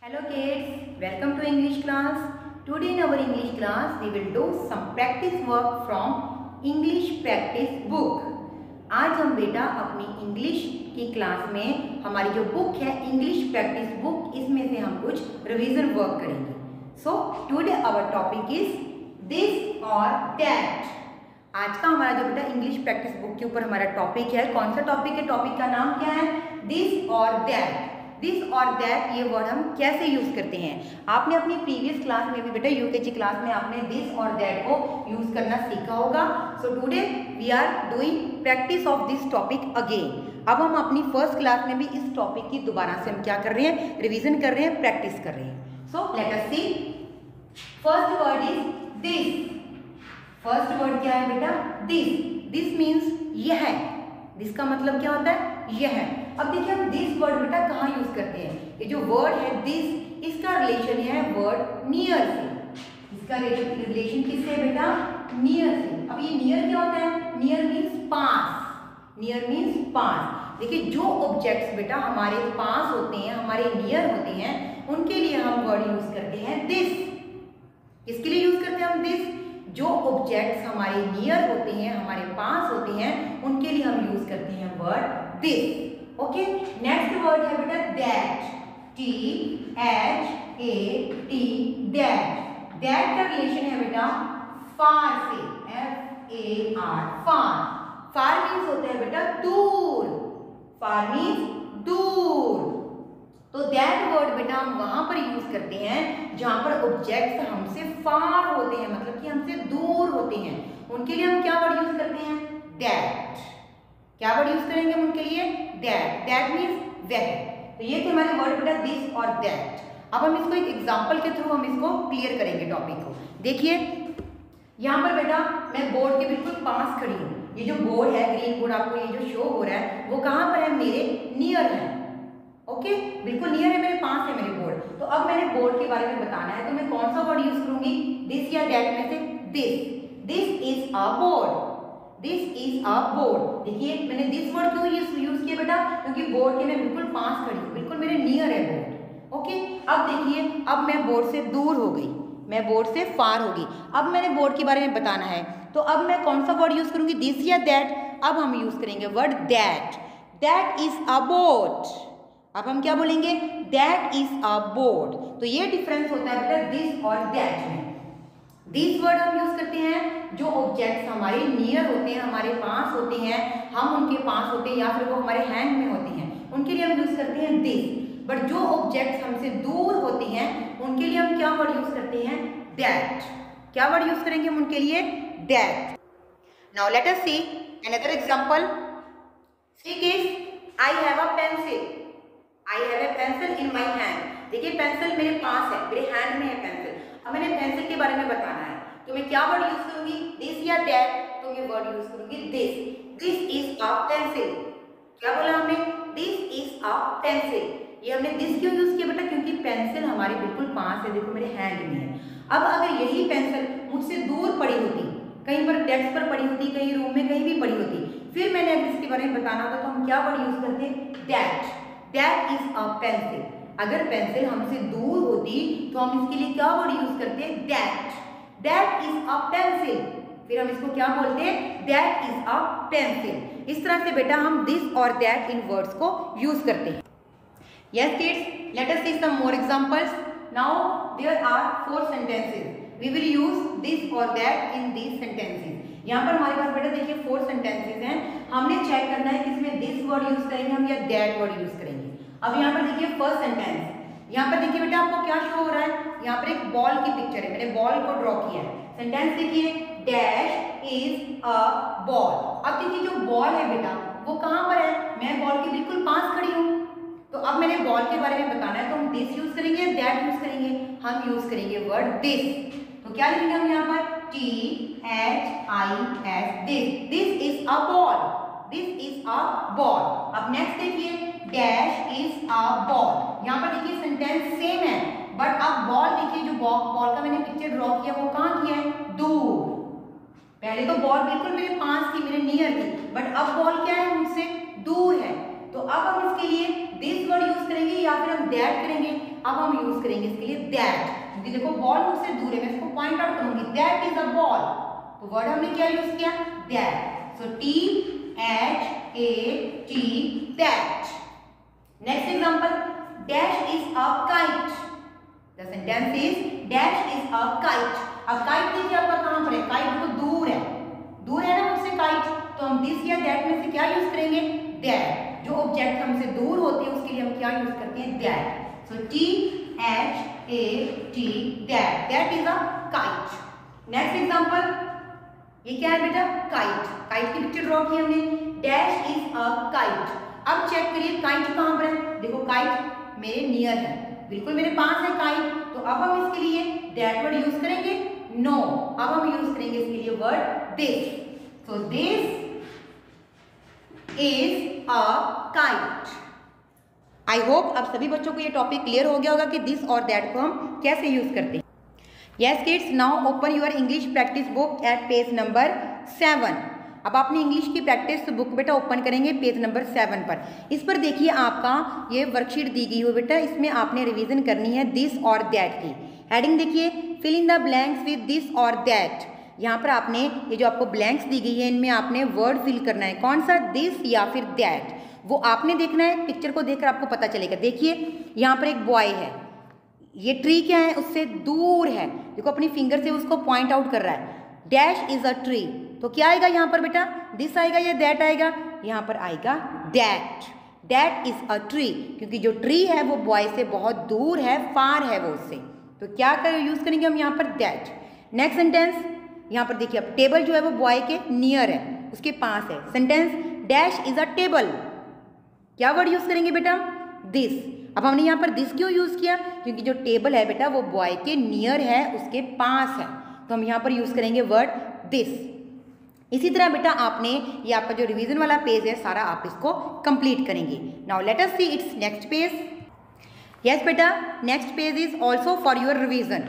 Hello kids, welcome to English class. Today in our English class we will do some practice work from English practice book. आज हम बेटा अपनी English की class में हमारी जो बुक है इंग्लिश प्रैक्टिस बुक, इसमें से हम कुछ रिवीजन वर्क करेंगे. So today our topic is this और दैट. आज का हमारा जो बेटा इंग्लिश प्रैक्टिस बुक के ऊपर हमारा टॉपिक है, कौन सा टॉपिक है? टॉपिक का नाम क्या है? दिस और दैट. दिस और दैट ये वर्ड हम कैसे यूज करते हैं? आपने अपनी प्रीवियस क्लास में भी बेटा यूकेजी क्लास में आपने दिस और दैट को यूज करना सीखा होगा. So today we are doing practice of this topic again. अब हम अपनी फर्स्ट क्लास में भी इस टॉपिक की दोबारा से हम क्या कर रहे हैं? रिवीजन कर रहे हैं, प्रैक्टिस कर रहे हैं. So let us see. First word is this. First word क्या है बेटा? दिस. दिस मीन्स यह. दिस का मतलब क्या होता है? यह. अब देखिए हम दिस वर्ड बेटा कहाँ यूज करते हैं? ये जो वर्ड है दिस, इसका रिलेशन है वर्ड नियर से. इसका रिलेशन किससे बेटा? नियर से. अब ये नियर क्या होता है? नियर मीन्स पास. नियर मीन्स पास. देखिए जो ऑब्जेक्ट्स बेटा हमारे पास होते हैं, हमारे नियर होते हैं, उनके लिए हम वर्ड यूज करते हैं दिस. किसके लिए यूज करते हैं हम दिस? जो ऑब्जेक्ट्स हमारे नियर होते हैं, हमारे पास होते हैं, उनके लिए हम यूज करते हैं word this. Okay. Next word है बेटा दैट. THAT. दैट का रिलेशन है बेटा फार से. FAR. फार. फार मीन्स होता है बेटा दूर. फार मीन्स दूर. तो दैट वर्ड बेटा हम वहां पर यूज करते हैं जहां पर ऑब्जेक्ट्स हमसे फार होते हैं, मतलब कि हमसे दूर होते हैं. उनके लिए हम क्या वर्ड यूज करते हैं? दैट. क्या वर्ड यूज करेंगे हम उनके लिए? दैट. दैट मीन्स वह. तो ये थे हमारे वर्ड बेटा दिस और दैट. अब हम इसको एक एग्जांपल के थ्रू हम इसको क्लियर करेंगे टॉपिक को. देखिए यहाँ पर बेटा मैं बोर्ड के बिल्कुल पास खड़ी हूँ. ये जो बोर्ड है, ग्रीन बोर्ड आपको ये जो शो हो रहा है, वो कहाँ पर है? मेरे नियर है. ओके. बिल्कुल नियर है, मेरे पास है मेरे बोर्ड. तो अब मैंने बोर्ड के बारे में बताना है, तो मैं कौन सा वर्ड यूज करूंगी? दिस या दैट में से this. This is a board. This is a board. देखिए मैंने दिस वर्ड क्यों यूज किया बेटा? क्योंकि बोर्ड के मैं बिल्कुल पास खड़ी हूँ, बिल्कुल मेरे नियर है बोर्ड. ओके. अब देखिए अब मैं बोर्ड से दूर हो गई, मैं बोर्ड से फार हो गई. अब मैंने बोर्ड के बारे में बताना है, तो अब मैं कौन सा वर्ड यूज करूंगी? दिस या दैट? अब हम यूज करेंगे word that. That is a board. अब हम क्या बोलेंगे? That is a board. तो ये डिफरेंस होता है बेटा दिस और दैट में. दिस वर्ड हम यूज करते हैं जो ऑब्जेक्ट्स हमारे नियर होते हैं, हमारे पास होते हैं, हम उनके पास होते हैं या फिर वो हमारे हैंड में होते हैं, उनके लिए हम यूज करते हैं दिस. बट जो ऑब्जेक्ट्स हमसे दूर होते हैं उनके लिए हम क्या वर्ड यूज करते हैं? दैट. क्या वर्ड यूज करेंगे हम उनके लिए? That. Now let us see another example. See kids, I have a pencil. I have a pencil in my hand. देखिए पेंसिल मेरे पास है, मेरे हैंड में है पेंसिल. अब मैंने पेंसिल के बारे में बताना है, तो मैं क्या वर्ड यूज करूंगी? दिस या दैट? तो मैं वर्ड यूज करूंगी this. This is a pencil. क्या बोला हमने? This is a pencil. ये हमने दिस क्यों यूज किया बेटा? क्योंकि पेंसिल हमारे बिल्कुल पास है, देखो मेरे हैंड में है. अब अगर यही पेंसिल मुझसे दूर पड़ी होती, कहीं पर डेस्क पर पड़ी होती, कहीं रूम में कहीं भी पड़ी होती, फिर मैंने अगर इसके बारे में बताना होता तो हम क्या वर्ड यूज करते? That. That is a pencil. अगर पेंसिल हमसे दूर होती तो हम इसके लिए क्या वर्ड यूज करते? That. That is a pencil. फिर हम इसको क्या बोलते हैं? That is a pencil. इस तरह से बेटा हम दिस और दैट इन वर्ड्स को यूज करते हैं. Yes kids, let us see some more examples. Now there are 4 sentences. We will use this और दैट इन दीज सेंटेंसेस. यहाँ पर हमारे पास बेटा देखिए 4 सेंटेंसेस हैं. हमने चेक करना है कि इसमें दिस वर्ड यूज करेंगे हम या दैट वर्ड यूज करेंगे. अब यहाँ पर देखिए फर्स्ट सेंटेंस. यहाँ पर देखिए बेटा आपको क्या शो हो रहा है? यहाँ पर एक बॉल की पिक्चर है, मैंने बॉल को ड्रॉ किया है. सेंटेंस देखिए डैश इज अ बॉल. अब देखिए जो बॉल है बेटा वो कहाँ पर है? मैं बॉल के बिल्कुल पास खड़ी हूँ. तो अब मैंने बॉल के बारे में बताना है, तो हम दिस यूज करेंगे, दैट यूज करेंगे? हम यूज करेंगे वर्ड दिस. तो क्या लिखेंगे हम यहाँ पर? THIS. This. This is a ball. This is a ball. अब नेक्स्ट देखिए डैश इज अ बॉल. यहाँ पर देखिए सेंटेंस सेम है, बट अब बॉल देखिए जो बॉल का मैंने पिक्चर ड्रॉ किया वो कहाँ किया है? दूर. पहले तो बॉल बिल्कुल मेरे पास थी, मेरे नियर थी, बट अब बॉल क्या है? मुझसे दूर है. तो अब हम इसके लिए दिस वर्ड यूज करेंगे या फिर हम दैट करेंगे? अब हम यूज करेंगे इसके लिए दैट, क्योंकि देखो बॉल मुझसे दूर है, मैं इसको पॉइंट आउट करूंगी, दैट इज अ बॉल, तो वर्ड हमने क्या यूज किया, that. So THAT, that. Next example, dash is a kite. The sentence is dash is a kite. अब काइट देखिए आपका कहां पर है, काइट तो दूर है, दूर है ना मुझसे काइट, तो हम दिस या दैट में से क्या यूज करेंगे, दैट। जो ऑब्जेक्ट हमसे दूर होते हैं उसके लिए हम क्या यूज करते हैं, that. So THAT, that, that is a kite. Next example, ये क्या है बेटा, काइट। काइट की पिक्चर ड्रॉ की हमने, डैश इज अ काइट। अब चेक करिए काइट कहां पर है, देखो काइट मेरे नियर है, बिल्कुल मेरे पास है काइट, तो अब हम इसके लिए दैट वर्ड यूज करेंगे, नो, अब हम यूज करेंगे इसके लिए word this. So this is a kite. I hope अब सभी बच्चों को ये टॉपिक क्लियर हो गया होगा कि दिस और दैट को हम कैसे यूज करते हैं। Yes kids, now open your English practice book at page number 7। अब आपने इंग्लिश की प्रैक्टिस बुक बेटा ओपन करेंगे पेज नंबर 7 पर। इस पर देखिए आपका ये वर्कशीट दी गई हो बेटा, इसमें आपने रिवीजन करनी है दिस और दैट की। हेडिंग देखिए, fill in the blanks with this और दैट। यहाँ पर आपने ये जो आपको ब्लैंक्स दी गई है इनमें आपने वर्ड फिल करना है, कौन सा, दिस या फिर दैट, वो आपने देखना है। पिक्चर को देखकर आपको पता चलेगा। देखिए यहाँ पर एक बॉय है, ये ट्री क्या है, उससे दूर है, देखो अपनी फिंगर से उसको पॉइंट आउट कर रहा है, डैश इज अ ट्री, तो क्या आएगा यहाँ पर बेटा, दिस आएगा या दैट आएगा, यहाँ पर आएगा that. That is a tree, क्योंकि जो ट्री है वो बॉय से बहुत दूर है, फार है वो उससे, तो क्या कर यूज करेंगे हम यहाँ पर, दैट। नेक्स्ट सेंटेंस, यहाँ पर देखिए अब टेबल जो है वो बॉय के नियर है, उसके पास है। Sentence, dash is a table, क्या वर्ड यूज करेंगे बेटा, दिस। अब हमने यहाँ पर दिस क्यों यूज किया, क्योंकि जो टेबल है बेटा वो बॉय के नियर है, उसके पास है, तो हम यहाँ पर यूज करेंगे वर्ड दिस। इसी तरह बेटा आपने ये आपका जो रिवीजन वाला पेज है सारा आप इसको कंप्लीट करेंगे। Now let us see it's next page. Yes बेटा, next page is also for your revision.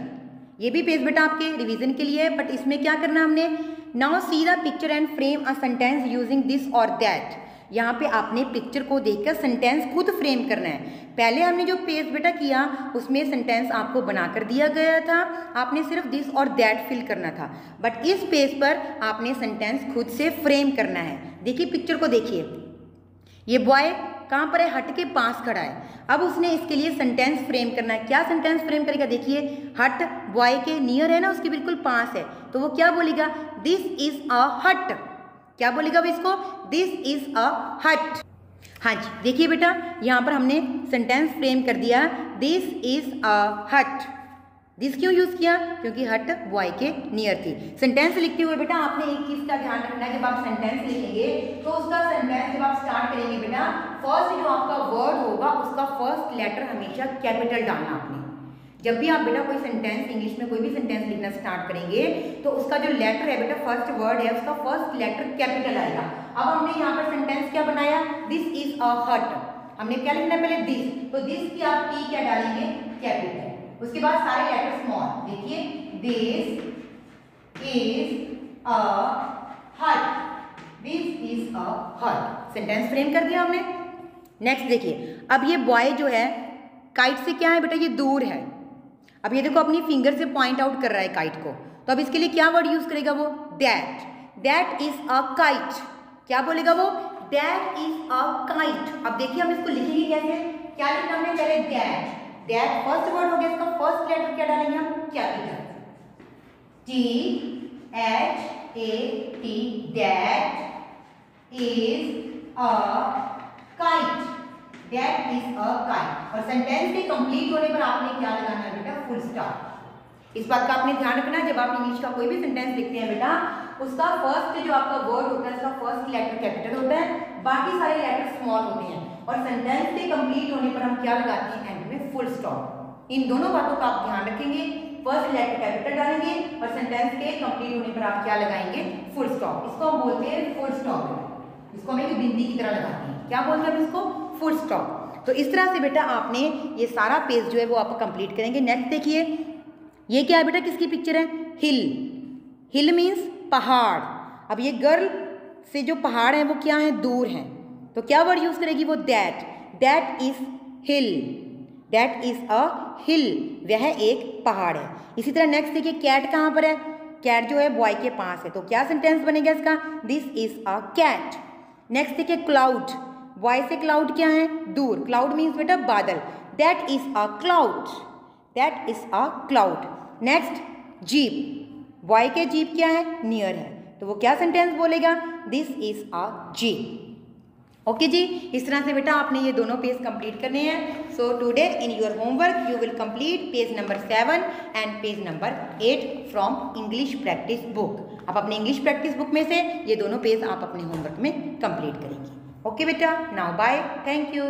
ये भी पेज बेटा आपके रिवीजन के लिए है, बट इसमें क्या करना है हमने, now see the picture and frame a sentence using this और दैट। यहाँ पे आपने पिक्चर को देखकर सेंटेंस खुद फ्रेम करना है। पहले हमने जो पेज बेटा किया उसमें सेंटेंस आपको बनाकर दिया गया था, आपने सिर्फ दिस और दैट फिल करना था, बट इस पेज पर आपने सेंटेंस खुद से फ्रेम करना है। देखिए पिक्चर को देखिए, ये बॉय कहाँ पर है, हट के पास खड़ा है। अब उसने इसके लिए सेंटेंस फ्रेम करना है, क्या सेंटेंस फ्रेम करेगा, देखिए हट बॉय के नियर है ना, उसके बिल्कुल पास है, तो वो क्या बोलेगा, दिस इज अ हट, क्या बोलेगा अब इसको, दिस इज अ हट। हाँ जी, देखिए बेटा यहाँ पर हमने सेंटेंस फ्रेम कर दिया, दिस इज अ हट। दिस क्यों यूज किया, क्योंकि हट बॉय के नियर थी। सेंटेंस लिखते हुए बेटा आपने एक चीज का ध्यान रखना है, जब आप सेंटेंस लिखेंगे तो उसका सेंटेंस जब आप स्टार्ट करेंगे बेटा, फर्स्ट जो आपका वर्ड होगा उसका फर्स्ट लेटर हमेशा कैपिटल डालना आपने। जब भी आप बेटा कोई सेंटेंस इंग्लिश में कोई भी सेंटेंस लिखना स्टार्ट करेंगे तो उसका जो लेटर है बेटा, फर्स्ट वर्ड है उसका फर्स्ट लेटर कैपिटल आएगा। अब हमने यहाँ पर सेंटेंस क्या बनाया, दिस इज अ हट, हमने क्या लिखना है पहले दिस, तो दिस की आप टी क्या डालेंगे, कैपिटल, उसके बाद सारे लेटर स्मॉल। देखिए दिस इज अ हट, दिस इज अ हट, सेंटेंस फ्रेम कर दिया हमने। नेक्स्ट देखिए, अब ये बॉय जो है काइट से क्या है बेटा, ये दूर है। अब ये देखो अपनी फिंगर से पॉइंट आउट कर रहा है काइट को, तो अब इसके लिए क्या वर्ड यूज करेगा वो, that. That is a kite, क्या बोलेगा वो, दैट इज अ काइट। अब देखिए हम इसको लिखेंगे कैसे, क्या लिखना हमने पहले, दैट, दैट फर्स्ट वर्ड हो गया, इसका फर्स्ट लेटर क्या डालेंगे हम, capital, THAT, that is a kite, that is a kite. और सेंटेंस के कंप्लीट होने पर आपने क्या लगाना है बेटा, फुल स्टॉप। इस बात का आपने ध्यान रखना, जब आप इंग्लिश का कोई भी सेंटेंस लिखते हैं बेटा, उसका फर्स्ट जो आपका वर्ड होता है उसका फर्स्ट लेटर कैपिटल होता है, बाकी सारे लेटर स्मॉल होते हैं, और सेंटेंस के कंप्लीट होने पर हम क्या लगाते हैं, एंड में फुल स्टॉप। इन दोनों बातों का आप ध्यान रखेंगे, फर्स्ट लेटर कैपिटल डालेंगे और सेंटेंस के कंप्लीट होने पर आप क्या लगाएंगे, फुल स्टॉप। इसको हम बोलते हैं फुल स्टॉप, इसको हम एक बिंदी की तरह लगाते हैं, क्या बोलते हैं इसको, फुल स्टॉप। तो इस तरह से बेटा आपने ये सारा पेज जो है वो आप कंप्लीट करेंगे। नेक्स्ट देखिए, ये क्या है बेटा, किसकी पिक्चर है, हिल। हिल मीन्स पहाड़। अब ये गर्ल से जो पहाड़ है वो क्या है, दूर है, तो क्या वर्ड यूज करेगी वो, that. That is hill, that is a hill, वह एक पहाड़ है। इसी तरह नेक्स्ट देखिए कैट कहाँ पर है, कैट जो है बॉय के पास है, तो क्या सेंटेंस बनेगा इसका, this is a cat. Next देखिए क्लाउड, बॉय से क्लाउड क्या है, दूर, क्लाउड मीन्स बेटा बादल, that is a cloud, that is a cloud. Next jeep, boy के जीप क्या है, नियर है, तो वो क्या सेंटेंस बोलेगा, this is a jeep. Okay जी, इस तरह से बेटा आपने ये दोनों पेज कंप्लीट करने हैं। So today in your homework you will complete page number 7 and page number 8 from English practice book. आप अपने इंग्लिश प्रैक्टिस बुक में से ये दोनों पेज आप अपने होमवर्क में कंप्लीट करेंगे। ओके बेटा, नाउ बाय, थैंक यू।